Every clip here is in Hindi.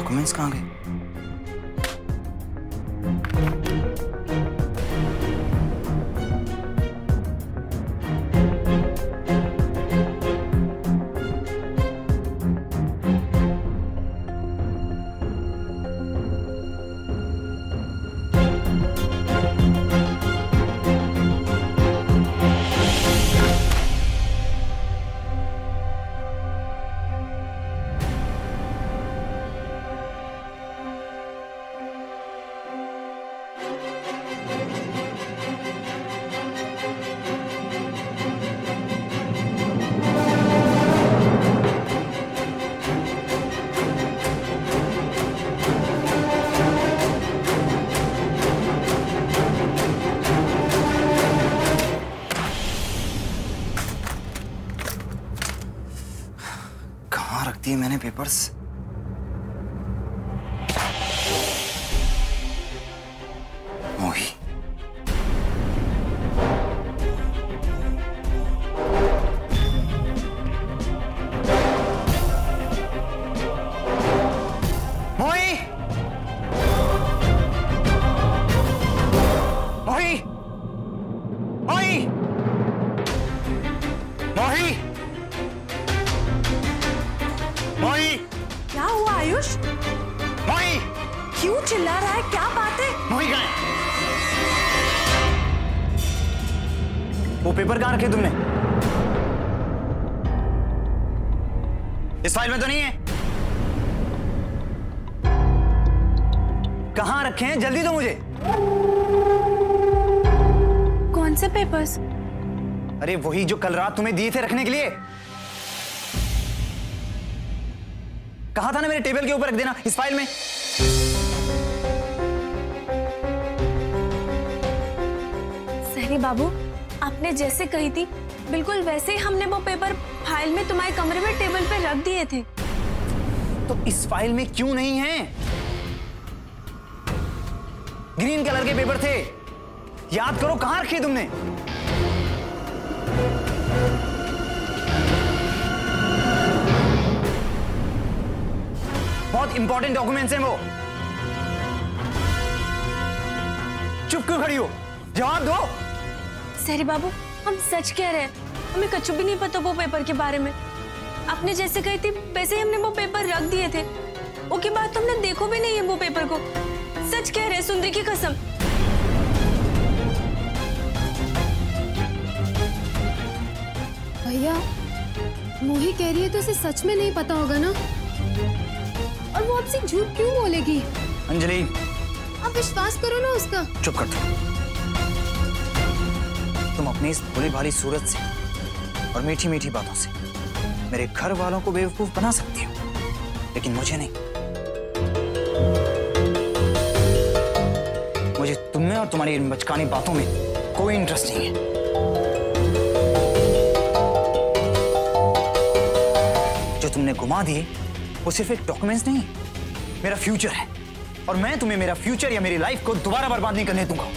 डॉक्यूमेंट्स कहाँ गए? दिए मैंने पेपर्स। मोही, मोही, मोही, मोही, मोही, मोही। क्या हुआ आयुष? मोही, क्यों चिल्ला रहा है? क्या बात है? मोही कहाँ है? वो पेपर कहाँ रखे तुमने? इस फाइल में तो नहीं है। कहाँ रखे हैं? जल्दी दो मुझे। कौन से पेपर्स? अरे वही जो कल रात तुम्हें दिए थे रखने के लिए। कहा था ना मेरे टेबल के ऊपर रख देना, इस फाइल में। सहनी बाबू, आपने जैसे कही थी बिल्कुल वैसे ही हमने वो पेपर फाइल में तुम्हारे कमरे में टेबल पे रख दिए थे। तो इस फाइल में क्यों नहीं है? ग्रीन कलर के पेपर थे, याद करो कहां रखे तुमने? बहुत इंपॉर्टेंट डॉक्यूमेंट्स हैं वो। चुप क्यों खड़ी हो? जवाब दो। सहरी बाबू, हम सच कह रहे हैं, हमें कछु भी नहीं पता वो पेपर के बारे में। आपने जैसे कही थी वैसे ही हमने वो पेपर रख दिए थे। उसके बाद तो हमने देखो भी नहीं है वो पेपर को। सच कह रहे, सुंदरी की कसम। भैया, मोही कह रही है तो उसे सच में नहीं पता होगा ना? और वो आपसे झूठ क्यों बोलेगी? अंजलि, आप विश्वास करो ना उसका। चुप कर तुम अपनी इस भोली भाली सूरत से और मीठी मीठी बातों से मेरे घर वालों को बेवकूफ बना सकती हो, लेकिन मुझे नहीं। मुझे तुम में और तुम्हारी इन बचकानी बातों में कोई इंटरेस्ट नहीं है। जो तुमने गुमा दिए वो सिर्फ एक डॉक्यूमेंट्स नहीं, मेरा फ्यूचर है। और मैं तुम्हें मेरा फ्यूचर या मेरी लाइफ को दोबारा बर्बाद नहीं करने दूंगा।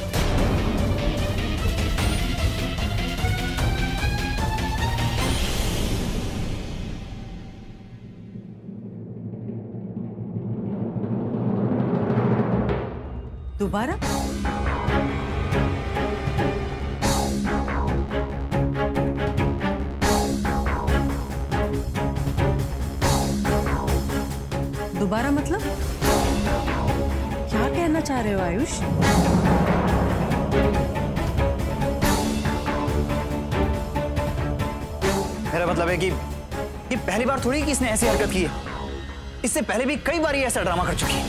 दोबारा? दोबारा मतलब क्या कहना चाह रहे हो आयुष? मेरा मतलब है कि ये पहली बार थोड़ी कि इसने ऐसी हरकत की है। इससे पहले भी कई बार ये ऐसा ड्रामा कर चुकी है।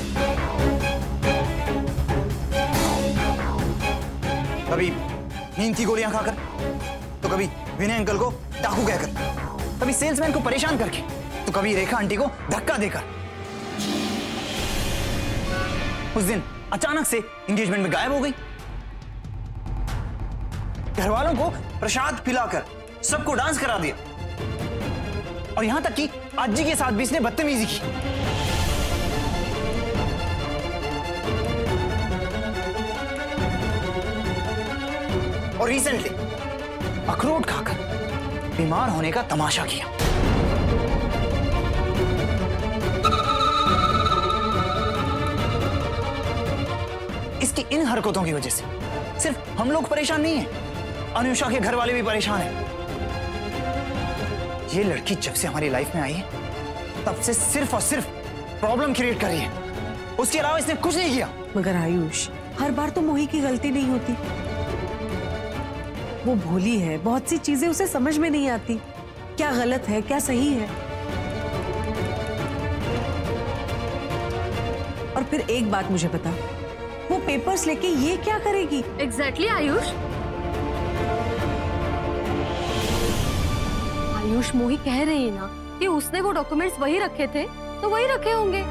कभी नींद की गोलियां खाकर, तो कभी विनय अंकल को डाकू कहकर, कभी सेल्समैन को परेशान करके, तो कभी रेखा आंटी को धक्का देकर। उस दिन अचानक से एंगेजमेंट में गायब हो गई। घर वालों को प्रसाद पिलाकर सबको डांस करा दिया। और यहां तक कि आजी के साथ भी इसने बदतमीजी की। और रिसेंटली अखरोट खाकर बीमार होने का तमाशा किया। इन हरकतों की वजह से सिर्फ हम लोग परेशान नहीं हैं, अनुषा के घर वाले भी परेशान हैं। ये लड़की जब से हमारी लाइफ में आई है तब से सिर्फ और सिर्फ प्रॉब्लम क्रिएट कर रही है, उसके अलावा इसने कुछ नहीं किया। मगर आयुष, हर बार तो मोही की गलती नहीं होती। वो भोली है, बहुत सी चीजें उसे समझ में नहीं आती, क्या गलत है क्या सही है। और फिर एक बात मुझे बता, वो पेपर्स लेके ये क्या करेगी? एग्जैक्टली आयुष। आयुष, मोही कह रही है ना कि उसने वो डॉक्यूमेंट्स वही रखे थे तो वही रखे होंगे।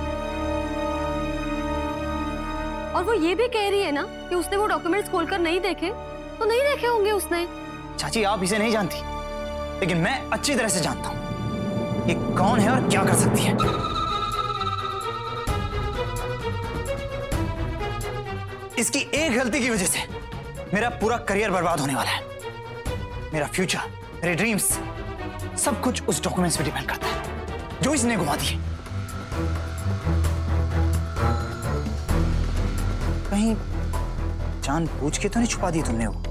और वो ये भी कह रही है ना कि उसने वो डॉक्यूमेंट्स खोलकर नहीं देखे तो नहीं देखे होंगे उसने। चाची, आप इसे नहीं जानती, लेकिन मैं अच्छी तरह से जानता हूं ये कौन है और क्या कर सकती है। इसकी एक गलती की वजह से मेरा पूरा करियर बर्बाद होने वाला है। मेरा फ्यूचर, मेरे ड्रीम्स, सब कुछ उस डॉक्यूमेंट्स पे डिपेंड करता है जो इसने घुमा दिए। कहीं जानबूझ के तो नहीं छुपा दी तुमने वो?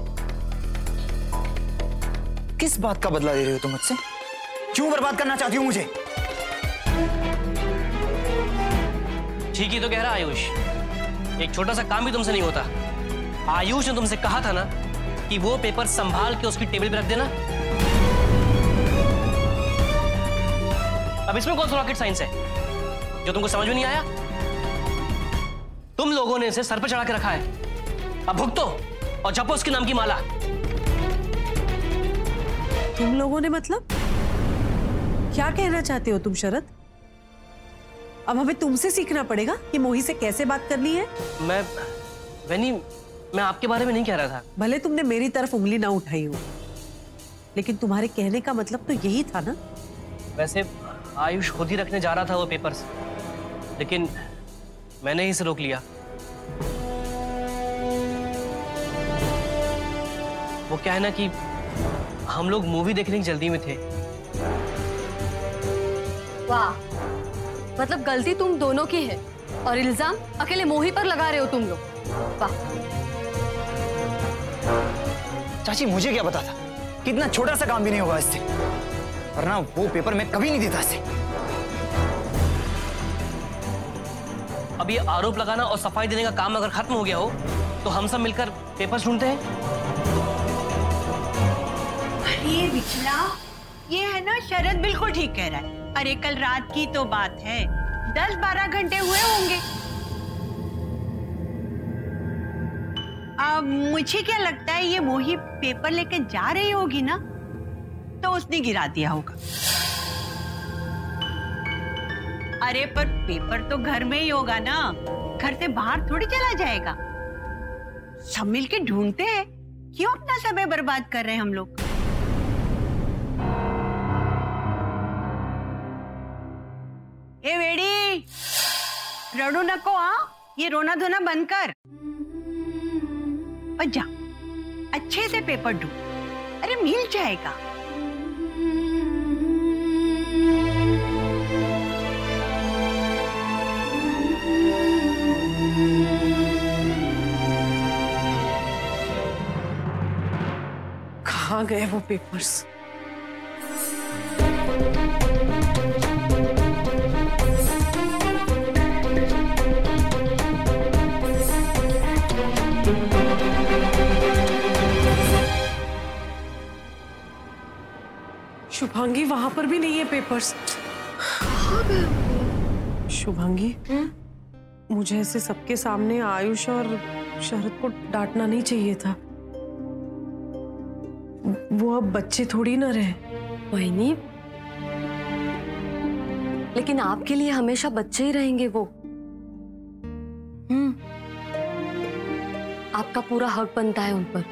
किस बात का बदला ले रहे हो तुम मुझसे? क्यों बर्बाद करना चाहती हो मुझे? ठीक ही तो कह रहा आयुष, एक छोटा सा काम भी तुमसे नहीं होता। आयुष ने तुमसे कहा था ना कि वो पेपर संभाल के उसकी टेबल पे रख देना। अब इसमें कौन सा रॉकेट साइंस है जो तुमको समझ में नहीं आया? तुम लोगों ने इसे सर पर चढ़ा के रखा है, अब भुगतो और जपो उसके नाम की माला। तुम लोगों ने मतलब? क्या कहना चाहते हो तुम शरद? अब हमें तुमसे सीखना पड़ेगा कि मोही से कैसे बात करनी है। मैं आपके बारे में नहीं कह रहा था। भले तुमने मेरी तरफ उंगली ना उठाई हो, लेकिन तुम्हारे कहने का मतलब तो यही था ना। वैसे आयुष खुद ही रखने जा रहा था वो पेपर्स, लेकिन मैंने ही इसे रोक लिया। वो क्या है ना कि हम लोग मूवी देखने की जल्दी में थे। वाह, मतलब गलती तुम दोनों की है और इल्जाम अकेले मोही पर लगा रहे हो तुम लोग। वाह। चाची, मुझे क्या पता था कि इतना छोटा सा काम भी नहीं होगा इससे, वरना वो पेपर मैं कभी नहीं देता इसे। अब ये आरोप लगाना और सफाई देने का काम अगर खत्म हो गया हो तो हम सब मिलकर पेपर्स ढूंढते हैं। अरे विचला, ये है ना, शरद बिल्कुल ठीक कह रहा है। अरे कल रात की तो बात है, 10-12 घंटे हुए होंगे। अब मुझे क्या लगता है, ये मोही पेपर लेके जा रही होगी ना, तो उसने गिरा दिया होगा। अरे पर पेपर तो घर में ही होगा ना, घर से बाहर थोड़ी चला जाएगा। सब मिलके ढूंढते हैं, क्यों अपना समय बर्बाद कर रहे हैं हम लोग। ए वेड़ी, रड़ू नको, ये रोना धोना बंद कर और जा अच्छे से पेपर ढूंढ। अरे मिल जाएगा। कहाँ गए वो पेपर्स? शुभांगी, वहां पर भी नहीं है पेपर्स। शुभांगी, मुझे ऐसे सबके सामने आयुष और शरद को डांटना नहीं चाहिए था। वो अब बच्चे थोड़ी ना रहे। वही नहीं, लेकिन आपके लिए हमेशा बच्चे ही रहेंगे वो। आपका पूरा हक बनता है उन पर।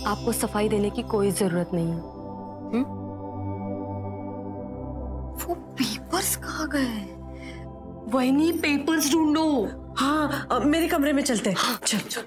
आपको सफाई देने की कोई जरूरत नहीं है। वो पेपर्स कहाँ गए? वही नहीं, पेपर्स ढूंढो। हाँ, मेरे कमरे में चलते हैं। चल चल।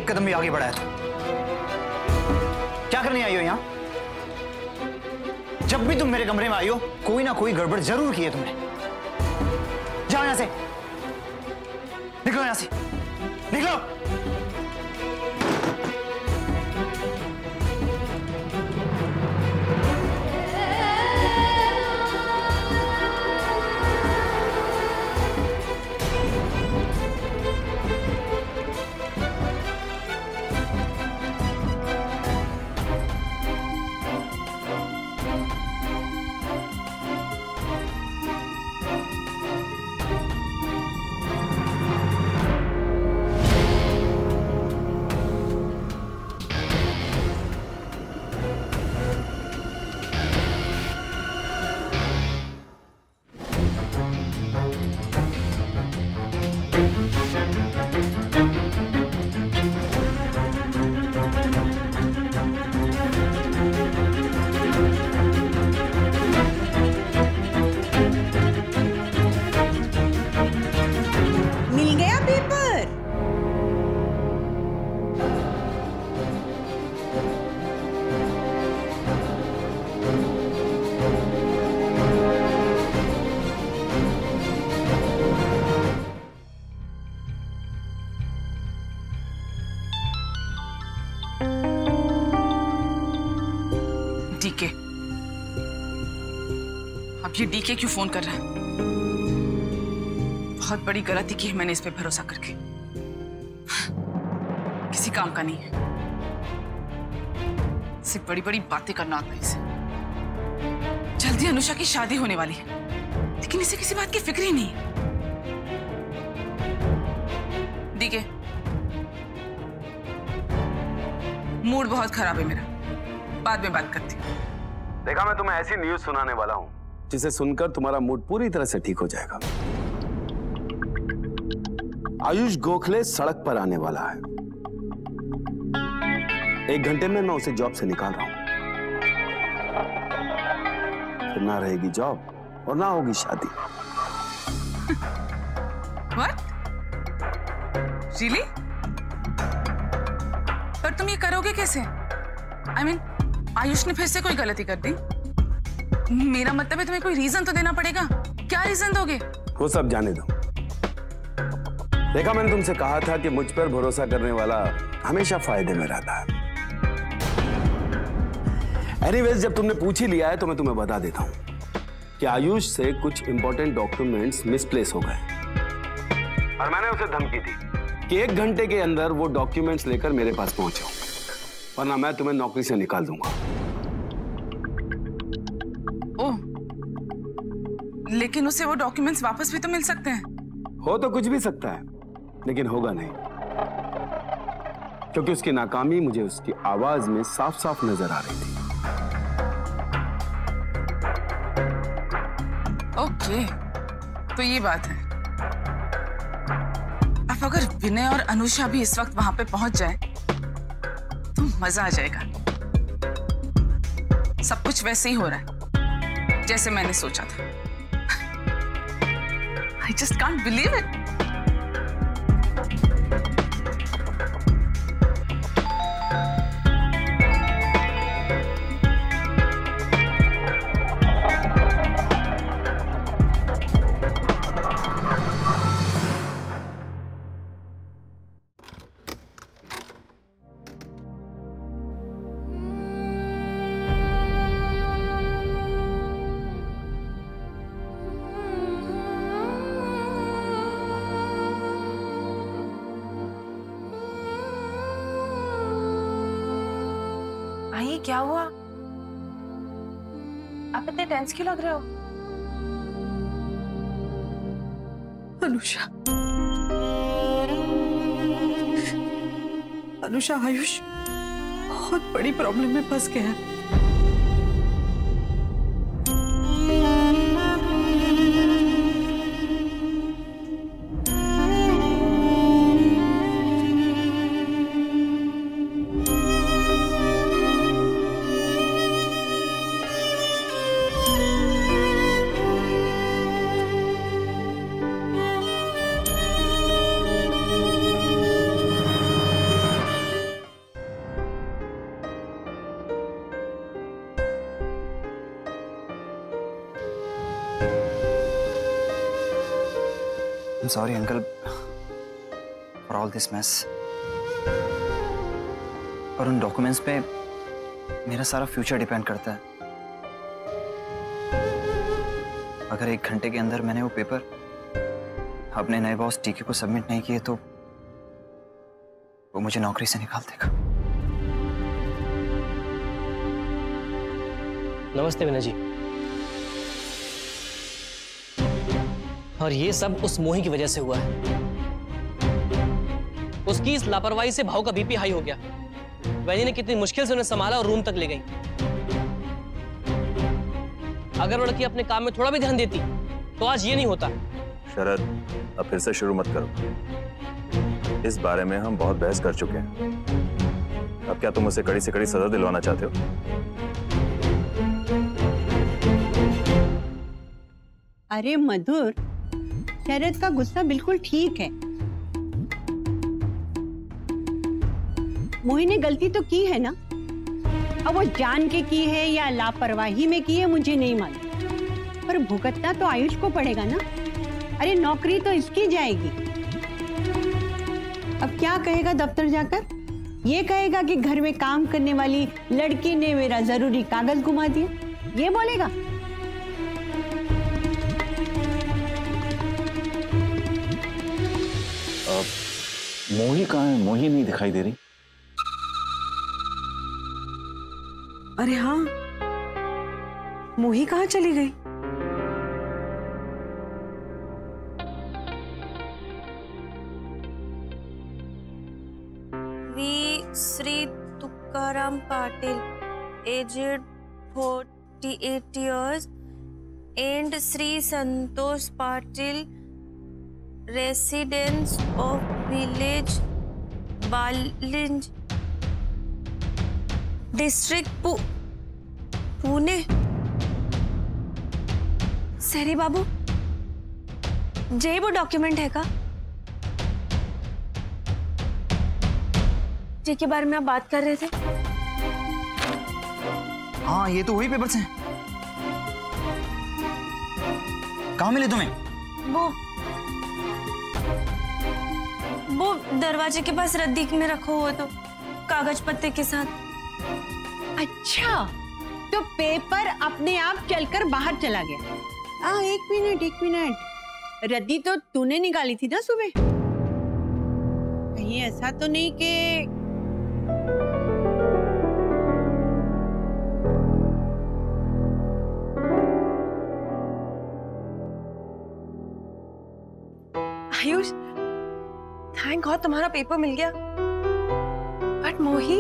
एक कदम भी आगे बढ़ाया तो क्या करने आई हो यहां? जब भी तुम मेरे कमरे में आई हो कोई ना कोई गड़बड़ जरूर की है तुमने। जाओ यहां से, निकलो यहां से, निकलो। मिल गया पेपर? डीके, अब ये डीके क्यों फोन कर रहा है? बहुत बड़ी गलती की है मैंने इस पे भरोसा करके। किसी काम का नहीं है, सिर्फ बड़ी बड़ी बातें करना आता है इसे। जल्दी अनुषा की शादी होने वाली है, लेकिन इसे किसी बात की फिक्र ही नहीं है। डीके, मूड बहुत खराब है मेरा, बाद में बात करती हूँ। देखा, मैं तुम्हें ऐसी न्यूज सुनाने वाला हूँ जिसे सुनकर तुम्हारा मूड पूरी तरह से ठीक हो जाएगा। आयुष गोखले सड़क पर आने वाला है। 1 घंटे में मैं उसे जॉब से निकाल रहा हूं। फिर ना रहेगी जॉब और ना होगी शादी। What? Really? पर तुम ये करोगे कैसे? I mean, आयुष ने फिर से कोई गलती कर दी? मेरा मतलब है तुम्हें कोई रीजन तो देना पड़ेगा। क्या रीजन दोगे? वो सब जाने दो। देखा, मैंने तुमसे कहा था कि मुझ पर भरोसा करने वाला हमेशा फायदे में रहता है। एनीवेज, जब तुमने पूछ ही लिया है तो मैं तुम्हें बता देता हूं कि आयुष से कुछ इंपॉर्टेंट डॉक्यूमेंट्स मिसप्लेस हो गए और मैंने उसे धमकी दी कि 1 घंटे के अंदर वो डॉक्यूमेंट्स लेकर मेरे पास पहुंचो, वरना मैं तुम्हें नौकरी से निकाल दूंगा। ओह, लेकिन उसे वो डॉक्यूमेंट्स वापस भी तो मिल सकते हैं। हो तो कुछ भी सकता है, लेकिन होगा नहीं, क्योंकि उसकी नाकामी मुझे उसकी आवाज में साफ साफ नजर आ रही थी। ओके, तो ये बात है। अब अगर विनय और अनुषा भी इस वक्त वहां पे पहुंच जाए तो मजा आ जाएगा। सब कुछ वैसे ही हो रहा है जैसे मैंने सोचा था। I just can't believe it. आई, क्या हुआ? आप इतने टेंस क्यों लग रहे हो? अनुषा, अनुषा, आयुष बहुत बड़ी प्रॉब्लम में फंस गया है। I'm sorry uncle for all this mess. और उन डॉक्यूमेंट्स पे मेरा सारा फ्यूचर डिपेंड करता है। अगर 1 घंटे के अंदर मैंने वो पेपर अपने नए बॉस टीके को सबमिट नहीं किए तो वो मुझे नौकरी से निकाल देगा। नमस्ते विनय जी। और ये सब उस मोही की वजह से हुआ है। उसकी इस लापरवाही से भाव का बीपी हाई हो गया। वैनी ने कितनी मुश्किल से उन्हें संभाला और रूम तक ले गई। अगर वो लड़की अपने काम में थोड़ा भी ध्यान देती तो आज ये नहीं होता। शरद, अब फिर से शुरू मत करो। इस बारे में हम बहुत बहस कर चुके हैं। अब क्या तुम उसे कड़ी से कड़ी सजा दिलवाना चाहते हो? अरे मधुर, शरद का गुस्सा बिल्कुल ठीक है। मोही ने गलती तो की है ना। अब वो जान के की है या लापरवाही में की है मुझे नहीं मालूम, पर भुगतना तो आयुष को पड़ेगा ना। अरे नौकरी तो इसकी जाएगी। अब क्या कहेगा दफ्तर जाकर? ये कहेगा कि घर में काम करने वाली लड़की ने मेरा जरूरी कागज घुमा दिया, ये बोलेगा? मोही कहाँ है? मोही नहीं दिखाई दे रही। अरे हाँ, मोही कहाँ चली गई? Shri Tukaram Patil, aged 48 years, and Sri Santosh Patil, residents of village Balinj, district Pune. सरी बाबू, जे वो डॉक्यूमेंट है का जिसके बारे में आप बात कर रहे थे? हाँ, ये तो वही पेपर्स हैं। कहाँ मिले तुम्हें? वो दरवाजे के पास रद्दी में रखा हुआ तो कागज पत्ते के साथ। अच्छा, तो पेपर अपने आप चलकर बाहर चला गया। एक मिनट, रद्दी तो तूने निकाली थी ना सुबह? कहीं ऐसा तो नहीं कि आयुष, थैंक गॉड तुम्हारा पेपर मिल गया। बट मोही,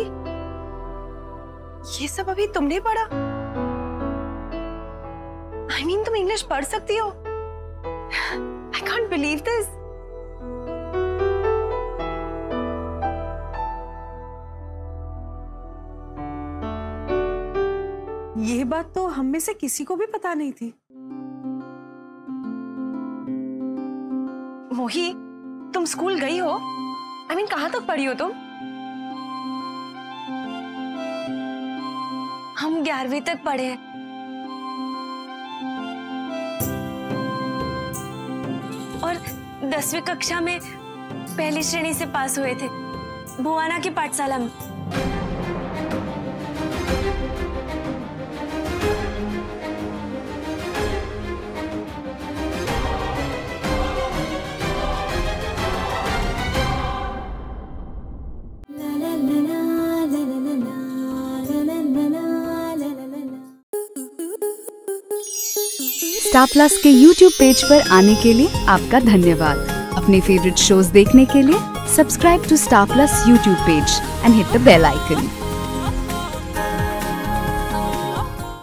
ये सब अभी तुमने पढ़ा? I mean, तुम इंग्लिश पढ़ सकती हो? I can't believe this. ये बात तो हम में से किसी को भी पता नहीं थी। मोही, तुम स्कूल गई हो? I mean, कहाँ तक पढ़ी हो तुम? हम 11वीं तक पढ़े हैं। और 10वीं कक्षा में पहली श्रेणी से पास हुए थे, भुवाना की पाठशाला में। स्टार प्लस के YouTube पेज पर आने के लिए आपका धन्यवाद। अपने फेवरेट शोज देखने के लिए subscribe to star plus YouTube page and hit the bell icon.